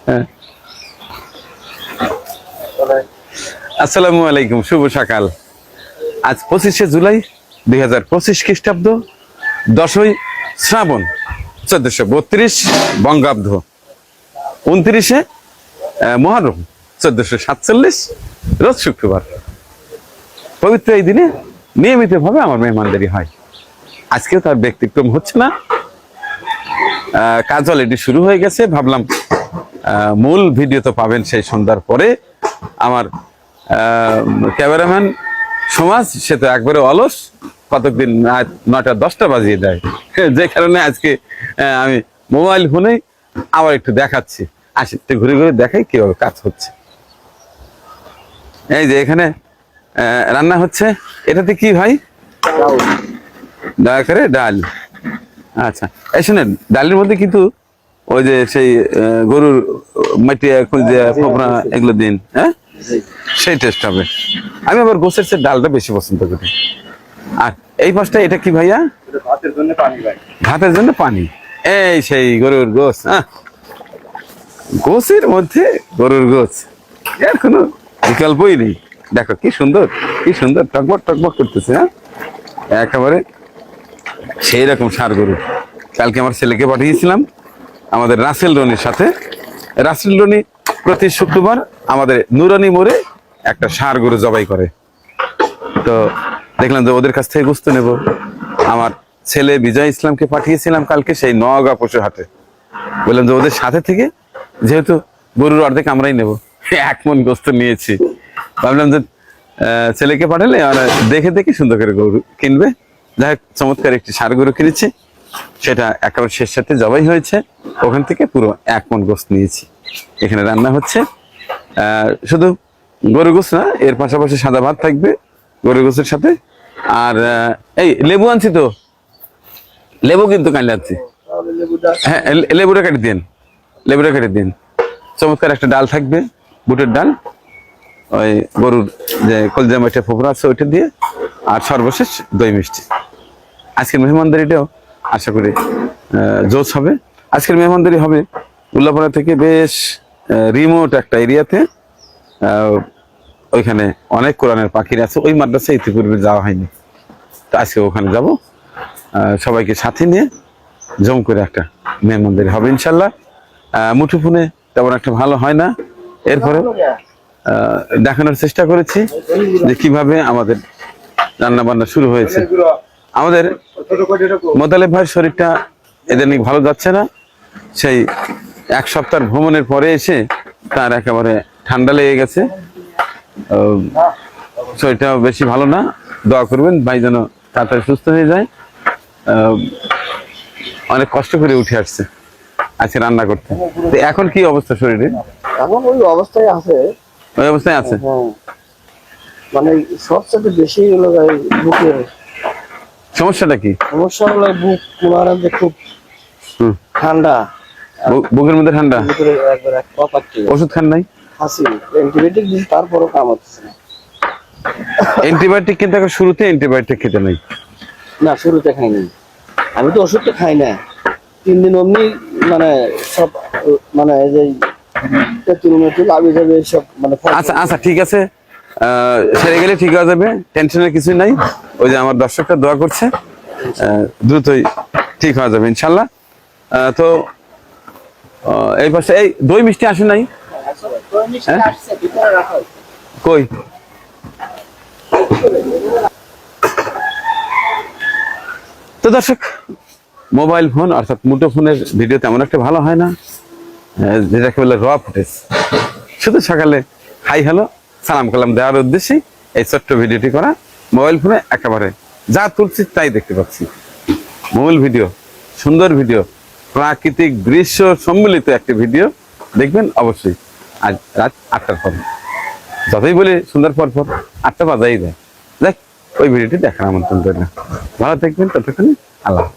হ্যাঁ, আসসালামু আলাইকুম, শুভ সকাল। আজ 25শে জুলাই 2025 খ্রিস্টাব্দ, 10ই শ্রাবণ 1432 বঙ্গাব্দ, 29শে মহরম 1447 রোজ শুক্রবার। পবিত্র এই দিনে নিয়মিতভাবে আমার মেহমানদারি হয়। আজকেও তার ব্যতিক্রম হচ্ছে না। কাজ অলরেডি শুরু হয়ে গেছে। ভাবলাম মূল ভিডিও তো পাবেন সেই সন্ধ্যার পরে। আমার ক্যামেরাম্যান সমাজ সে তো একবারে অলস, কতদিন 9টা 10টা বাজিয়ে দেয়, যে কারণে আজকে আমি মোবাইল ফোনে আবার একটু দেখাচ্ছি। একটু ঘুরে ঘুরে দেখাই কিভাবে কাজ হচ্ছে। এই যে এখানে রান্না হচ্ছে। এটাতে কি ভাই? দয়া করে ডাল। আচ্ছা, এই শুনেন, ডালের মধ্যে কিন্তু ওই যে সেই গরুর মাটি ফোপরা এগুলো দিন, হ্যাঁ, সেই টেস্ট হবে। আমি আবার গোছের চেয়ে ডালটা বেশি পছন্দ করি। আর এই পাশটা এটা কি ভাইয়া? ভাতের জন্য পানি ভাই। ভাতের জন্য পানি। এই সেই গরুর গোছ, হ্যাঁ, গোছের মধ্যে গরুর গোছ, এর কোনো বিকল্পই নেই। দেখো কি সুন্দর, কি সুন্দর টকবক টকবক করতেছে। হ্যাঁ, একেবারে সেই রকম ষাঁড় গরু। কালকে আমার ছেলেকে পাঠিয়েছিলাম আমাদের রাসেল রনির সাথে। রাসেল রনি প্রতি শুক্রবার আমাদের নুরানি মোড়ে একটা ষাঁড় গরু জবাই করে। তো দেখলাম যে ওদের কাছ থেকে গোস্ত নেব। আমার ছেলে বিজয় ইসলামকে পাঠিয়েছিলাম কালকে সেই নওগাঁ পশু হাটে। বললাম যে ওদের সাথে থেকে, যেহেতু গরুর অর্ধেক আমরাই নেব, 1 মণ গোস্ত নিয়েছি। ভাবলাম যে ছেলেকে পাঠালে দেখে দেখে সুন্দর করে গরু কিনবে। যাই হোক, চমৎকার একটি ষাঁড় গরু কিনেছি। সেটা একেবারে শেষ সাথে জবাই হয়েছে। ওখান থেকে পুরো 1 মণ গোস্ত নিয়েছি। এখানে রান্না হচ্ছে। শুধু গরু গোস্ত না, এর পাশাপাশি সাদা ভাত থাকবে গরু গোস্তের সাথে। আর এই লেবু আনছি তো, লেবু কিন্তু কাইলে আনছি। হ্যাঁ, লেবুটা কেটে দিন, লেবুটা কেটে দিন। চমৎকার একটা ডাল থাকবে, বুটের ডাল, ওই গরুর যে কলজা মাঠে ফোপরা আছে ওইটা দিয়ে, আর সর্বশেষ দই মিষ্টি। আজকের মেহমানদারিটাও আশা করি জোশ হবে। আজকের মেহমানদারি হবে উল্লাপাড়া থেকে বেশ রিমোট একটা এরিয়াতে। ওইখানে অনেক কোরআনের পাখির আছে। ওই মাদ্রাসায় ইতিপূর্বে যাওয়া হয়নি, তো আজকে ওখানে যাব। সবাইকে সাথে নিয়ে জম করে একটা মেহমানদারি হবে ইনশাল্লাহ। মুঠোফোনে তেমন একটা ভালো হয় না, এরপরে দেখানোর চেষ্টা করেছি যে কিভাবে আমাদের রান্না বান্না শুরু হয়েছে। আমাদের মোতালেব ভাইয়ের শরীরটা ইদানিং ভালো যাচ্ছে না। সেই 1 সপ্তাহ ভ্রমণের পরে এসে তার একেবারে ঠান্ডা লেগে গেছে। শরীরটাও বেশি ভালো না। দোয়া করবেন ভাই যেন তাড়াতাড়ি সুস্থ হয়ে যায়। অনেক কষ্ট করে উঠে আসছে আজকে রান্না করতে। তো এখন কি অবস্থা শরীরে? এখন ওই অবস্থায় আছে। ওই অবস্থায় আছে, মানে সবচেয়ে বেশি হলো বুকের সমস্যাটা কি? সমস্যা হলো বুক কোনারে যে খুব ঠান্ডা, বুকের মধ্যে ঠান্ডা। একবার এক পাচ্ছি। ওষুধ খান নাই? হাসি অ্যান্টিবায়োটিক দিই, তারপরও কাম হচ্ছে না। অ্যান্টিবায়োটিক কিন্তু এখন শুরুতে অ্যান্টিবায়োটিক খেতে নাই। না, শুরুতে খাইনি আমি, তো ওষুধটা খাই না। 3 দিন অমনি মানে সব মানে এই যে তেঁতুল মেতুল আবি যাবে সব মানে। আচ্ছা আচ্ছা, ঠিক আছে, সেরে গেলে ঠিক হয়ে যাবে, টেনশনের কিছু নাই। ওই যে আমার দর্শকরা দোয়া করছে, দ্রুতই ঠিক হয়ে যাবে ইনশাল্লাহ। তো এই পাশে এই দই মিষ্টি আসে নাই? কই? তো দর্শক, মোবাইল ফোন অর্থাৎ মুঠো ফোনের ভিডিও তেমন একটা ভালো হয় না, যেটাকে বলে র ফুটেজ। শুধু সকালে হাই হ্যালো সালাম কালাম দেওয়ার উদ্দেশ্যে এই ছোট্ট ভিডিওটি করা। মোবাইল ফোনে একেবারে যা তুলছি তাই দেখতে পাচ্ছি। মূল ভিডিও, সুন্দর ভিডিও, প্রাকৃতিক দৃশ্য সম্মিলিত একটি ভিডিও দেখবেন অবশ্যই আজ রাত 8টার পর। যতই বলি সুন্দর পর 8টা বাজাই দেয়। দেখ, ওই ভিডিওটি দেখার আমন্ত্রণ করলাম। ভালো থাকবেন, ততক্ষণে আল্লাহ।